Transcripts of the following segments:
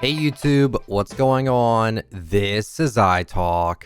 Hey YouTube, what's going on? This is iTalk.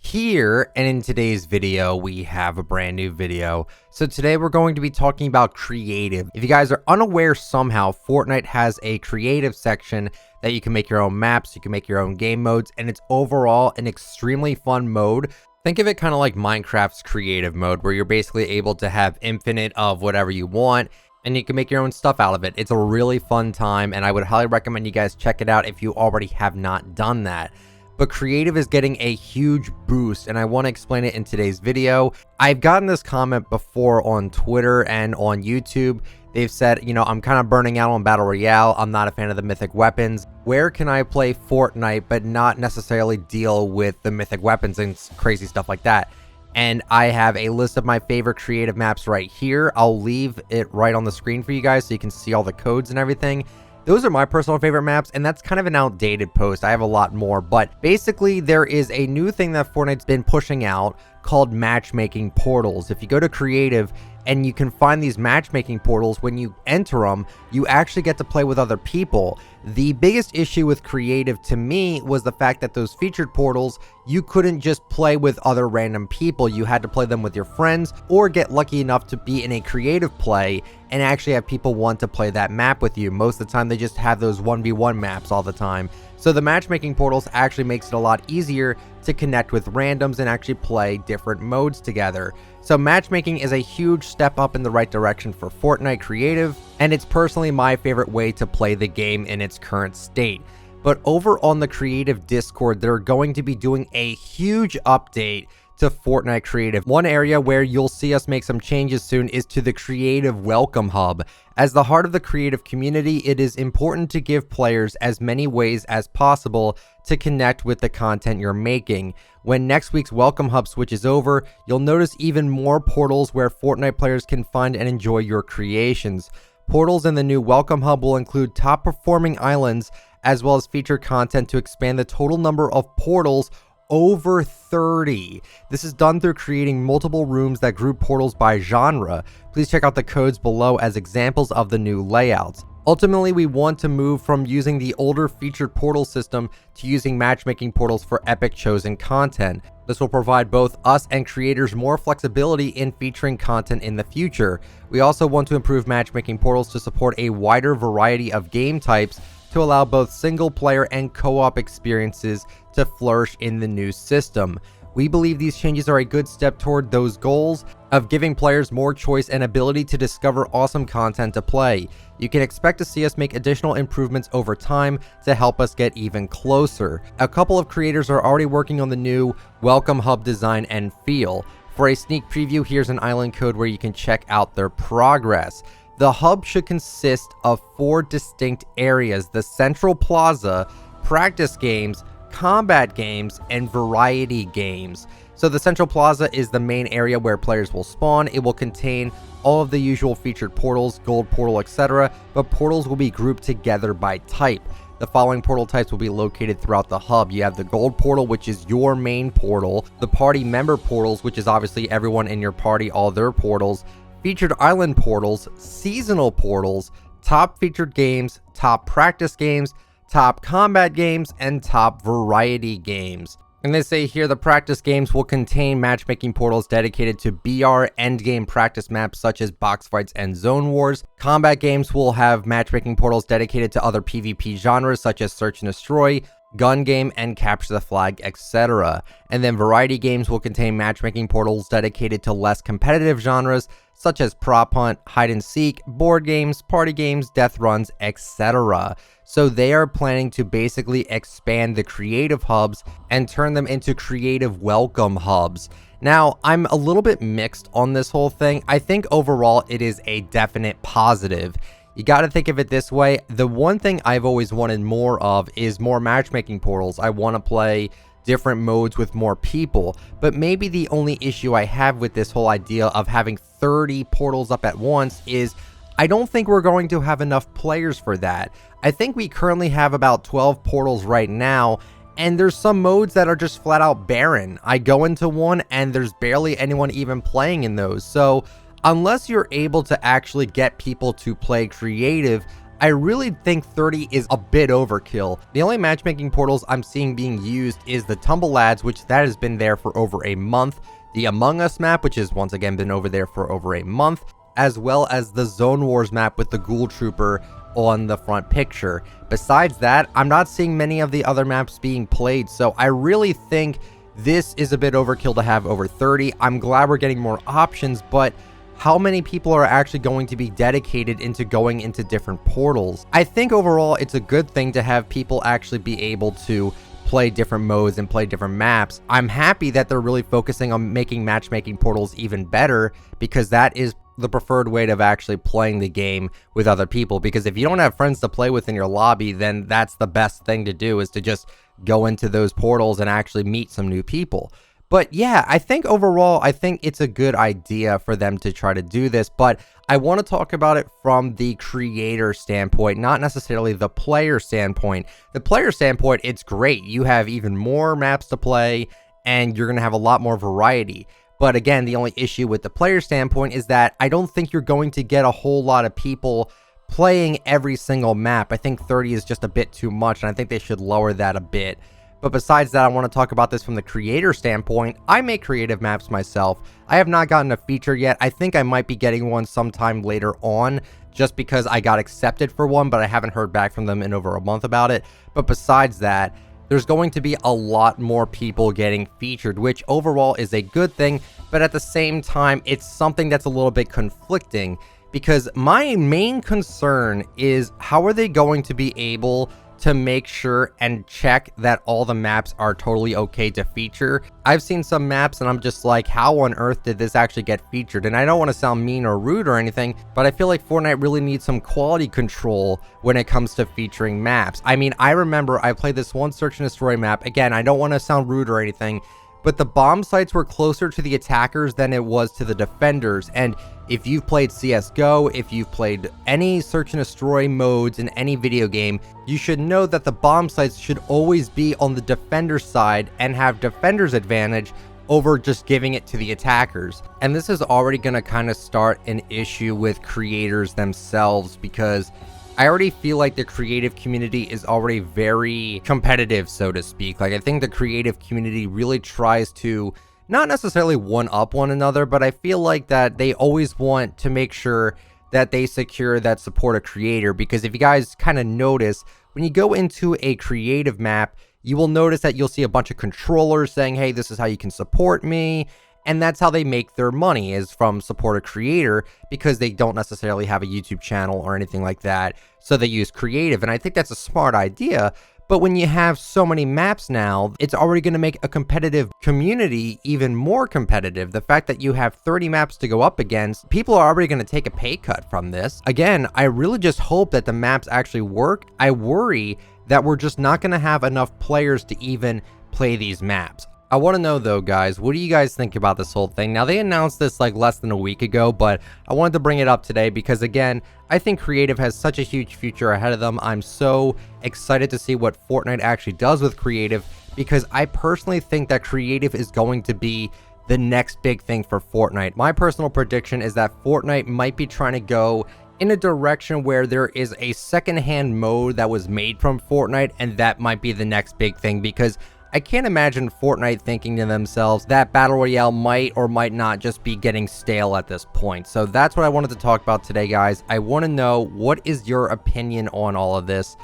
Here, and in today's video, we have a brand new video. So today we're going to be talking about creative. If you guys are unaware somehow, Fortnite has a creative section that you can make your own maps, you can make your own game modes, and it's overall an extremely fun mode. Think of it kind of like Minecraft's creative mode, where you're basically able to have infinite of whatever you want, and you can make your own stuff out of it. It's a really fun time, and I would highly recommend you guys check it out if you already have not done that. But creative is getting a huge boost, and I want to explain it in today's video. I've gotten this comment before on Twitter and on YouTube. They've said, you know, I'm kind of burning out on Battle Royale. I'm not a fan of the mythic weapons. Where can I play Fortnite but not necessarily deal with the mythic weapons and crazy stuff like that? And I have a list of my favorite creative maps right here. I'll leave it right on the screen for you guys so you can see all the codes and everything. Those are my personal favorite maps, and that's kind of an outdated post. I have a lot more, but basically there is a new thing that Fortnite's been pushing out called matchmaking portals. If you go to creative and you can find these matchmaking portals, when you enter them, you actually get to play with other people. The biggest issue with creative to me was the fact that those featured portals, you couldn't just play with other random people. You had to play them with your friends or get lucky enough to be in a creative play and actually have people want to play that map with you. Most of the time they just have those 1v1 maps all the time. So the matchmaking portals actually makes it a lot easier to connect with randoms and actually play different modes together. So matchmaking is a huge step up in the right direction for Fortnite creative, and it's personally my favorite way to play the game in its current state. But over on the creative Discord, they're going to be doing a huge update to Fortnite creative. One area where you'll see us make some changes soon is to the creative welcome hub. As the heart of the creative community, it is important to give players as many ways as possible to connect with the content you're making. When next week's welcome hub switches over, you'll notice even more portals where Fortnite players can find and enjoy your creations. Portals in the new welcome hub will include top performing islands, as well as feature content to expand the total number of portals over 30. This is done through creating multiple rooms that group portals by genre. Please check out the codes below as examples of the new layouts. Ultimately, we want to move from using the older featured portal system to using matchmaking portals for epic chosen content. This will provide both us and creators more flexibility in featuring content in the future. We also want to improve matchmaking portals to support a wider variety of game types to allow both single player and co-op experiences to flourish in the new system. We believe these changes are a good step toward those goals of giving players more choice and ability to discover awesome content to play. You can expect to see us make additional improvements over time to help us get even closer. A couple of creators are already working on the new welcome hub design and feel. For a sneak preview, here's an island code where you can check out their progress. The hub should consist of 4 distinct areas: the central plaza, practice games, combat games, and variety games. So the central plaza is the main area where players will spawn. It will contain all of the usual featured portals, gold portal, etc., but portals will be grouped together by type. The following portal types will be located throughout the hub. You have the gold portal, which is your main portal, the party member portals, which is obviously everyone in your party, all their portals, featured island portals, seasonal portals, top featured games, top practice games, top combat games, and top variety games. And they say here the practice games will contain matchmaking portals dedicated to BR endgame practice maps such as box fights and zone wars. Combat games will have matchmaking portals dedicated to other PvP genres such as search and destroy, gun game, and capture the flag, etc. And then variety games will contain matchmaking portals dedicated to less competitive genres such as prop hunt, hide and seek, board games, party games, death runs, etc. So they are planning to basically expand the creative hubs and turn them into creative welcome hubs. Now, I'm a little bit mixed on this whole thing. I think overall it is a definite positive. You got to think of it this way. The one thing I've always wanted more of is more matchmaking portals. I want to play different modes with more people, but maybe the only issue I have with this whole idea of having 30 portals up at once is I don't think we're going to have enough players for that. I think we currently have about 12 portals right now, and there's some modes that are just flat out barren. I go into one and there's barely anyone even playing in those. So unless you're able to actually get people to play creative, I really think 30 is a bit overkill. The only matchmaking portals I'm seeing being used is the Tumble Lads, which that has been there for over a month, the Among Us map, which has once again been over there for over a month, as well as the Zone Wars map with the Ghoul Trooper on the front picture. Besides that, I'm not seeing many of the other maps being played, so I really think this is a bit overkill to have over 30. I'm glad we're getting more options, but how many people are actually going to be dedicated into going into different portals? I think overall it's a good thing to have people actually be able to play different modes and play different maps. I'm happy that they're really focusing on making matchmaking portals even better, because that is the preferred way of actually playing the game with other people. Because if you don't have friends to play with in your lobby, then that's the best thing to do, is to just go into those portals and actually meet some new people. But yeah, I think overall, I think it's a good idea for them to try to do this, but I want to talk about it from the creator standpoint, not necessarily the player standpoint. The player standpoint, it's great. You have even more maps to play, and you're going to have a lot more variety. But again, the only issue with the player standpoint is that I don't think you're going to get a whole lot of people playing every single map. I think 30 is just a bit too much, and I think they should lower that a bit. But besides that, I want to talk about this from the creator standpoint. I make creative maps myself. I have not gotten a feature yet. I think I might be getting one sometime later on, just because I got accepted for one, but I haven't heard back from them in over a month about it. But besides that, there's going to be a lot more people getting featured, which overall is a good thing. But at the same time, it's something that's a little bit conflicting, because my main concern is how are they going to be able to make sure and check that all the maps are totally okay to feature. I've seen some maps and I'm just like, how on earth did this actually get featured? And I don't want to sound mean or rude or anything, but I feel like Fortnite really needs some quality control when it comes to featuring maps. I mean, I remember I played this one search and destroy map. Again, I don't want to sound rude or anything, but the bomb sites were closer to the attackers than it was to the defenders. And if you've played CSGO, if you've played any search and destroy modes in any video game, you should know that the bomb sites should always be on the defender side and have defender's advantage over just giving it to the attackers. And this is already going to kind of start an issue with creators themselves, because I already feel like the creative community is already very competitive, so to speak. Like, I think the creative community really tries to not necessarily one-up one another, but I feel like that they always want to make sure that they secure that support a creator. Because if you guys kind of notice, when you go into a creative map, you will notice that you'll see a bunch of controllers saying, hey, this is how you can support me. And that's how they make their money, is from support a creator, because they don't necessarily have a YouTube channel or anything like that. So they use creative. And I think that's a smart idea. But when you have so many maps now, it's already going to make a competitive community even more competitive. The fact that you have 30 maps to go up against, people are already going to take a pay cut from this. Again, I really just hope that the maps actually work. I worry that we're just not going to have enough players to even play these maps. I want to know though, guys, what do you guys think about this whole thing? Now, they announced this like less than a week ago, but I wanted to bring it up today because, again, I think creative has such a huge future ahead of them. I'm so excited to see what Fortnite actually does with creative, because I personally think that creative is going to be the next big thing for Fortnite. My personal prediction is that Fortnite might be trying to go in a direction where there is a secondhand mode that was made from Fortnite, and that might be the next big thing, because I can't imagine Fortnite thinking to themselves that Battle Royale might or might not just be getting stale at this point. So that's what I wanted to talk about today, guys. I want to know, what is your opinion on all of this?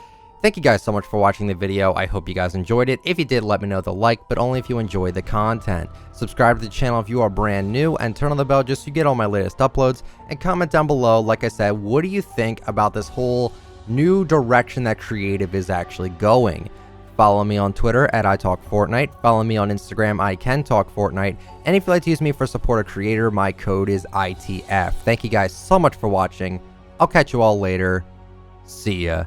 Thank you guys so much for watching the video. I hope you guys enjoyed it. If you did, let me know with a like, but only if you enjoyed the content. Subscribe to the channel if you are brand new, and turn on the bell just so you get all my latest uploads. And comment down below, like I said, what do you think about this whole new direction that creative is actually going? Follow me on Twitter at ITalkFortnite. Follow me on Instagram, ICanTalkFortnite. And if you'd like to use me for support a creator, my code is ITF. Thank you guys so much for watching. I'll catch you all later. See ya.